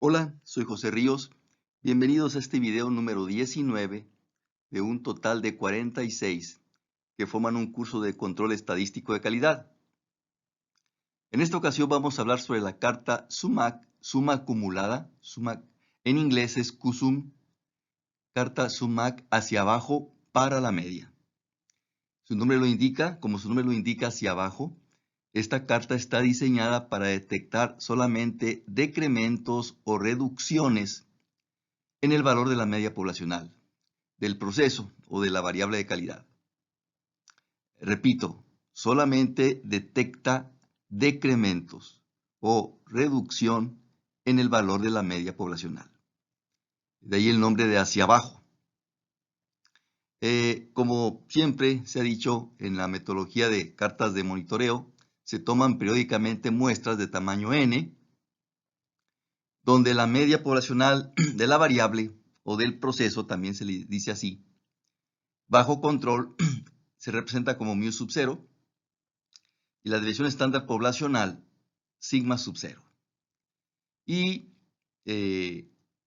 Hola, soy José Ríos. Bienvenidos a este video número 19 de un total de 46 que forman un curso de control estadístico de calidad. En esta ocasión vamos a hablar sobre la carta SUMAC, suma acumulada, SUMAC, en inglés es CUSUM, carta SUMAC hacia abajo para la media. Su nombre lo indica, como su nombre lo indica hacia abajo, esta carta está diseñada para detectar solamente decrementos o reducciones en el valor de la media poblacional, del proceso o de la variable de calidad. Repito, solamente detecta decrementos o reducción en el valor de la media poblacional. De ahí el nombre de hacia abajo. Como siempre se ha dicho en la metodología de cartas de monitoreo, se toman periódicamente muestras de tamaño n, donde la media poblacional de la variable o del proceso, también se le dice así, bajo control, se representa como mu sub 0 y la desviación estándar poblacional sigma sub 0. Y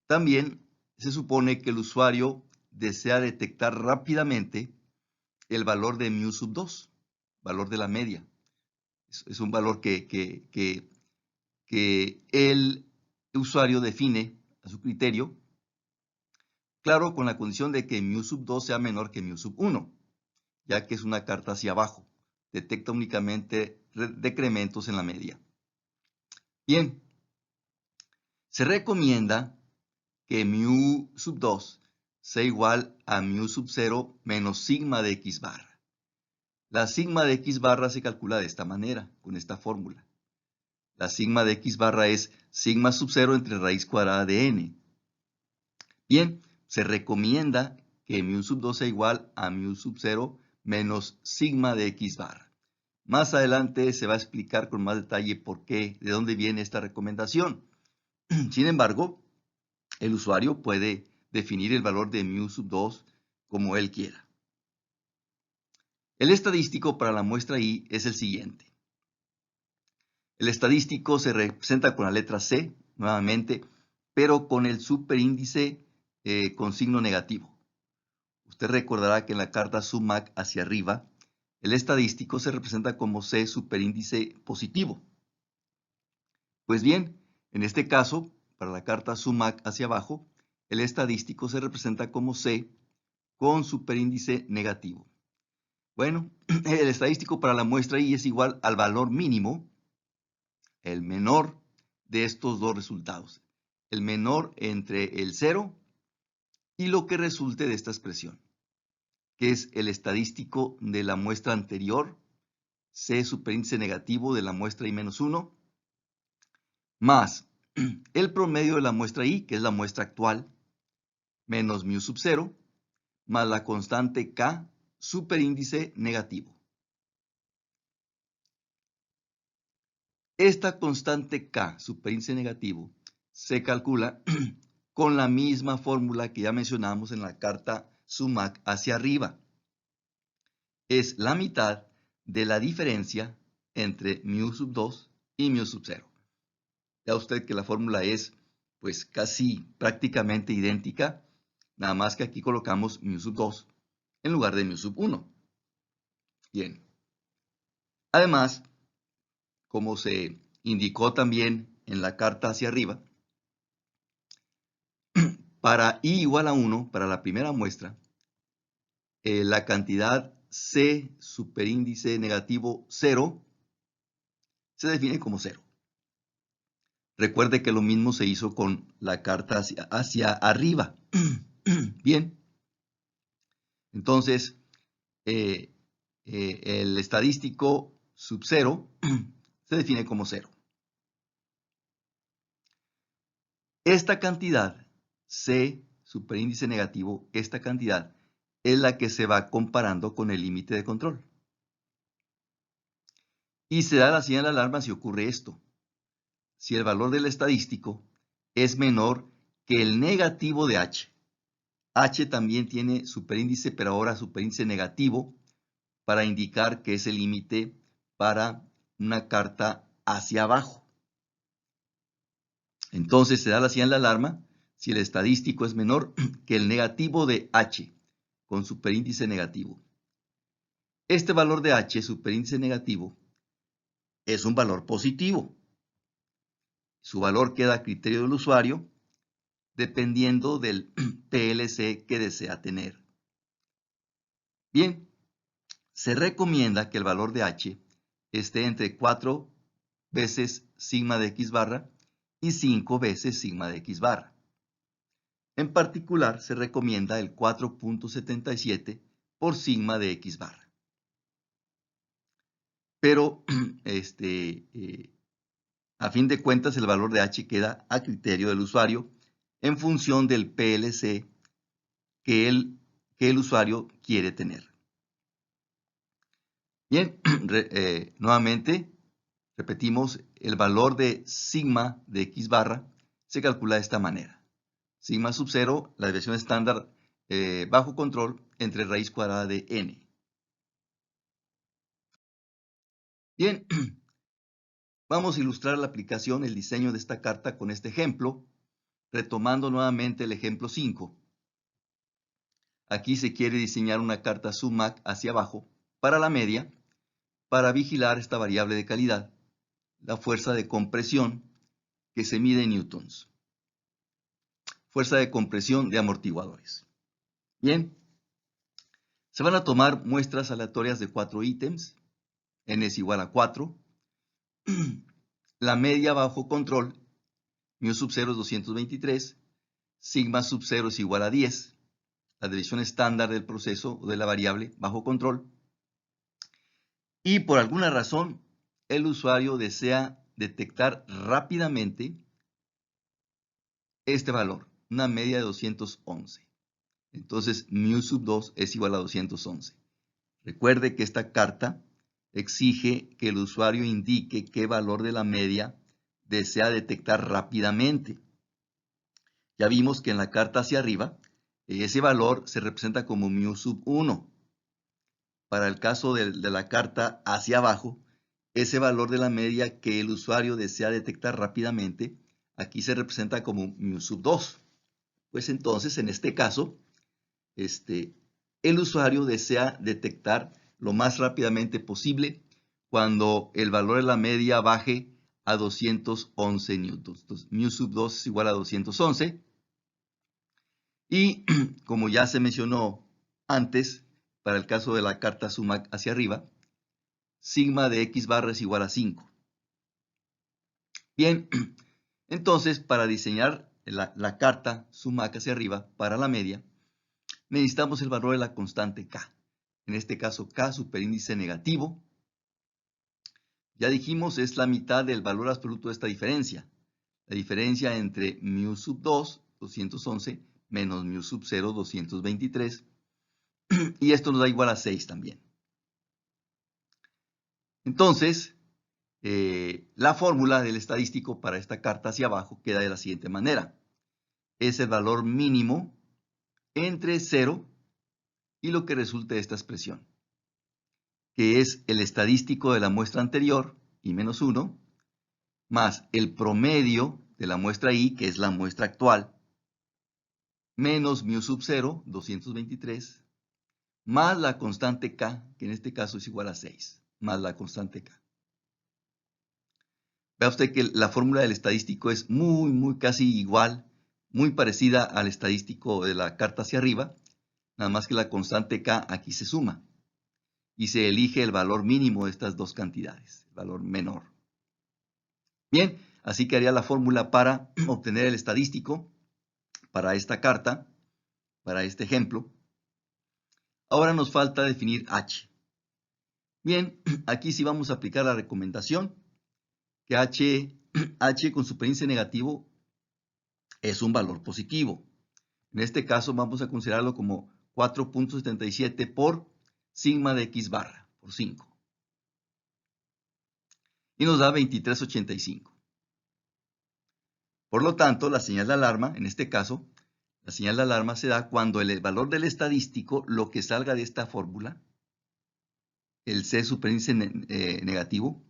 también se supone que el usuario desea detectar rápidamente el valor de mu sub 2, valor de la media. Es un valor que el usuario define a su criterio, claro, con la condición de que mu sub 2 sea menor que mu sub 1, ya que es una carta hacia abajo. Detecta únicamente decrementos en la media. Bien, se recomienda que mu sub 2 sea igual a mu sub 0 menos sigma de x barra. La sigma de x barra se calcula de esta manera, con esta fórmula. La sigma de x barra es sigma sub 0 entre raíz cuadrada de n. Bien, se recomienda que mu sub 2 sea igual a mu sub 0 menos sigma de x barra. Más adelante se va a explicar con más detalle por qué, de dónde viene esta recomendación. Sin embargo, el usuario puede definir el valor de mu sub 2 como él quiera. El estadístico para la muestra I es el siguiente. El estadístico se representa con la letra C, nuevamente, pero con el superíndice con signo negativo. Usted recordará que en la carta SUMAC hacia arriba, el estadístico se representa como C superíndice positivo. Pues bien, en este caso, para la carta SUMAC hacia abajo, el estadístico se representa como C con superíndice negativo. Bueno, el estadístico para la muestra I es igual al valor mínimo, el menor de estos dos resultados, el menor entre el 0 y lo que resulte de esta expresión, que es el estadístico de la muestra anterior, C superíndice negativo de la muestra I-1, más el promedio de la muestra I, que es la muestra actual, menos mu sub 0, más la constante K superíndice negativo. Esta constante K superíndice negativo se calcula con la misma fórmula que ya mencionamos en la carta SUMAC hacia arriba. Es la mitad de la diferencia entre mu sub 2 y mu sub 0. Ya usted que la fórmula es pues casi prácticamente idéntica, nada más que aquí colocamos mu sub 2 en lugar de mu sub 1. Bien. Además, como se indicó también en la carta hacia arriba, para i igual a 1, para la primera muestra, la cantidad C superíndice negativo 0 se define como 0. Recuerde que lo mismo se hizo con la carta hacia arriba. Bien. Entonces, el estadístico sub 0 se define como 0. Esta cantidad, C superíndice negativo, esta cantidad es la que se va comparando con el límite de control. Y se da la señal de alarma si ocurre esto. Si el valor del estadístico es menor que el negativo de H. H también tiene superíndice, pero ahora superíndice negativo, para indicar que es el límite para una carta hacia abajo. Entonces se da la señal de alarma si el estadístico es menor que el negativo de H, con superíndice negativo. Este valor de H, superíndice negativo, es un valor positivo. Su valor queda a criterio del usuario dependiendo del PLC que desea tener. Bien, se recomienda que el valor de H esté entre 4 veces sigma de X barra y 5 veces sigma de X barra. En particular, se recomienda el 4.77 por sigma de X barra. Pero, a fin de cuentas, el valor de H queda a criterio del usuario en función del PLC que el usuario quiere tener. Bien, nuevamente, repetimos, el valor de sigma de X barra se calcula de esta manera. Sigma sub 0, la desviación estándar bajo control entre raíz cuadrada de n. Bien, vamos a ilustrar la aplicación, el diseño de esta carta con este ejemplo, retomando nuevamente el ejemplo 5. Aquí se quiere diseñar una carta SUMAC hacia abajo para la media, para vigilar esta variable de calidad, la fuerza de compresión que se mide en newtons. Fuerza de compresión de amortiguadores. Bien, se van a tomar muestras aleatorias de 4 ítems, n es igual a 4, la media bajo control, mu sub 0 es 223, sigma sub 0 es igual a 10, la desviación estándar del proceso o de la variable bajo control, y por alguna razón el usuario desea detectar rápidamente este valor, una media de 211. Entonces, mu sub 2 es igual a 211. Recuerde que esta carta exige que el usuario indique qué valor de la media desea detectar rápidamente. Ya vimos que en la carta hacia arriba, ese valor se representa como mu sub 1. Para el caso de la carta hacia abajo, ese valor de la media que el usuario desea detectar rápidamente, aquí se representa como mu sub 2. Pues entonces, en este caso, el usuario desea detectar lo más rápidamente posible cuando el valor de la media baje a 211 newtons. Entonces, mu sub 2 es igual a 211. Y como ya se mencionó antes, para el caso de la carta SUMAC hacia arriba, sigma de X barra es igual a 5. Bien, entonces para diseñar la carta SUMAC hacia arriba para la media, necesitamos el valor de la constante K. En este caso, K superíndice negativo. Ya dijimos, es la mitad del valor absoluto de esta diferencia. La diferencia entre mu sub 2, 211, menos mu sub 0, 223. Y esto nos da igual a 6 también. Entonces, la fórmula del estadístico para esta carta hacia abajo queda de la siguiente manera. Es el valor mínimo entre 0 y lo que resulte de esta expresión, que es el estadístico de la muestra anterior, y menos 1, más el promedio de la muestra I, que es la muestra actual, menos mu sub 0, 223, más la constante K, que en este caso es igual a 6, más la constante K. Vea usted que la fórmula del estadístico es muy casi igual, muy parecida al estadístico de la carta hacia arriba, nada más que la constante K aquí se suma y se elige el valor mínimo de estas dos cantidades, el valor menor. Bien, así quedaría la fórmula para obtener el estadístico para esta carta, para este ejemplo. Ahora nos falta definir H. Bien, aquí sí vamos a aplicar la recomendación que H con superíndice negativo es un valor positivo. En este caso vamos a considerarlo como 4.77 por sigma de X barra, por 5. Y nos da 23.85. Por lo tanto, la señal de alarma, en este caso, la señal de alarma se da cuando el valor del estadístico, lo que salga de esta fórmula, el C superíndice negativo,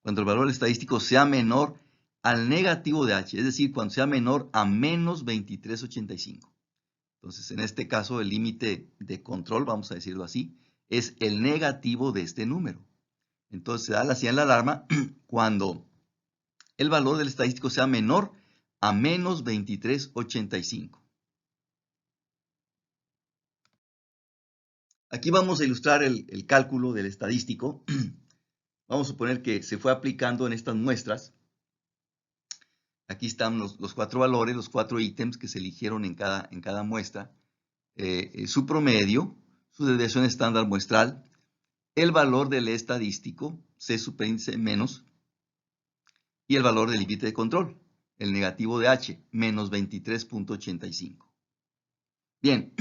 cuando el valor estadístico sea menor al negativo de h, es decir, cuando sea menor a menos 23.85. Entonces, en este caso, el límite de control, vamos a decirlo así, es el negativo de este número. Entonces, se da la señal de alarma cuando el valor del estadístico sea menor a menos 23.85. Aquí vamos a ilustrar el cálculo del estadístico. Vamos a suponer que se fue aplicando en estas muestras. Aquí están los 4 valores, los 4 ítems que se eligieron en cada muestra. Su promedio, su desviación estándar muestral, el valor del estadístico, C superíndice menos, y el valor del límite de control, el negativo de H, menos 23.85. Bien,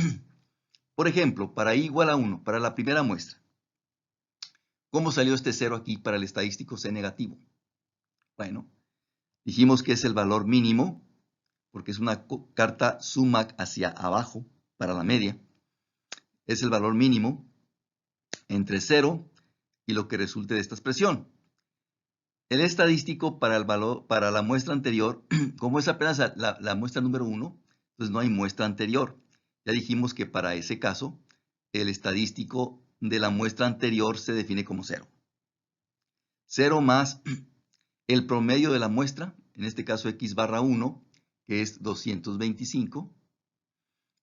por ejemplo, para I igual a 1, para la primera muestra, ¿cómo salió este 0 aquí para el estadístico C negativo? Bueno, dijimos que es el valor mínimo, porque es una carta sumac hacia abajo para la media. Es el valor mínimo entre 0 y lo que resulte de esta expresión. El estadístico para la muestra anterior, como es apenas la muestra número 1, pues no hay muestra anterior. Ya dijimos que para ese caso, el estadístico de la muestra anterior se define como 0. 0 más el promedio de la muestra, en este caso x barra 1, que es 225,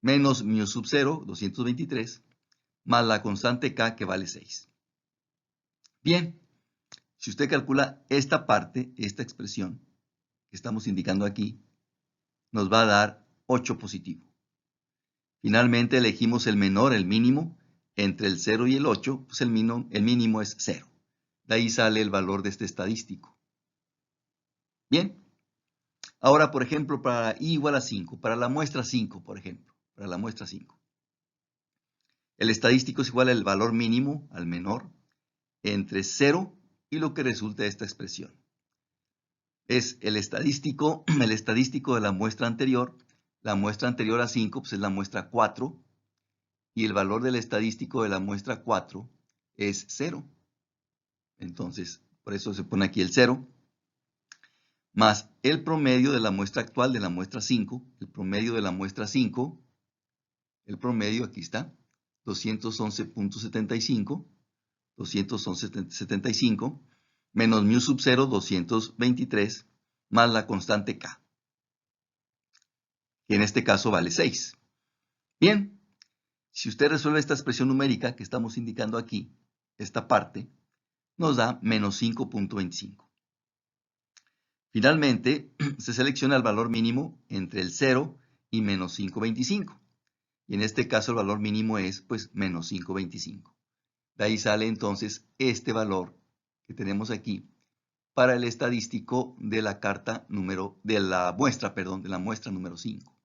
menos mu sub 0, 223, más la constante k, que vale 6. Bien, si usted calcula esta parte, esta expresión que estamos indicando aquí, nos va a dar 8 positivo. Finalmente elegimos el menor, el mínimo, entre el 0 y el 8, pues el mínimo es 0. De ahí sale el valor de este estadístico. Bien, ahora por ejemplo para i igual a 5, para la muestra 5, por ejemplo, para la muestra 5. El estadístico es igual al valor mínimo, al menor, entre 0 y lo que resulta de esta expresión. Es el estadístico de la muestra anterior a 5 pues es la muestra 4, y el valor del estadístico de la muestra 4 es 0. Entonces, por eso se pone aquí el 0, más el promedio de la muestra actual de la muestra 5, el promedio de la muestra 5, el promedio aquí está, 211.75, 211.75, menos mu sub 0, 223, más la constante k, que en este caso vale 6. Bien, si usted resuelve esta expresión numérica que estamos indicando aquí, esta parte, nos da menos 5.25. Finalmente, se selecciona el valor mínimo entre el 0 y menos 5.25. Y en este caso el valor mínimo es pues menos 5.25. De ahí sale entonces este valor que tenemos aquí para el estadístico de la muestra número 5.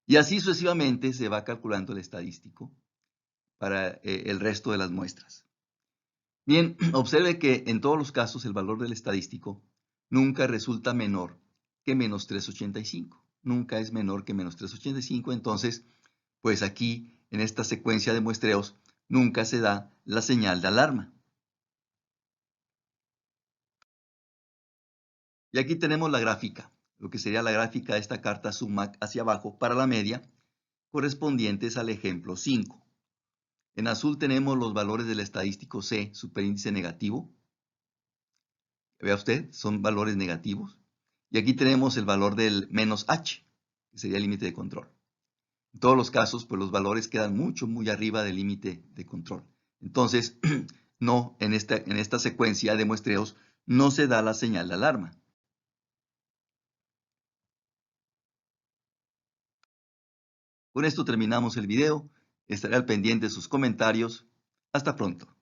Y así sucesivamente se va calculando el estadístico para el resto de las muestras. Bien, observe que en todos los casos el valor del estadístico nunca resulta menor que menos 3.85. Nunca es menor que menos 3.85. Entonces, pues aquí en esta secuencia de muestreos nunca se da la señal de alarma. Y aquí tenemos la gráfica, lo que sería la gráfica de esta carta sumac hacia abajo para la media, correspondientes al ejemplo 5. En azul tenemos los valores del estadístico C, superíndice negativo. Vea usted, son valores negativos. Y aquí tenemos el valor del menos H, que sería el límite de control. En todos los casos, pues los valores quedan muy arriba del límite de control. Entonces, no, en esta secuencia de muestreos no se da la señal de alarma. Con esto terminamos el video. Estaré al pendiente de sus comentarios. Hasta pronto.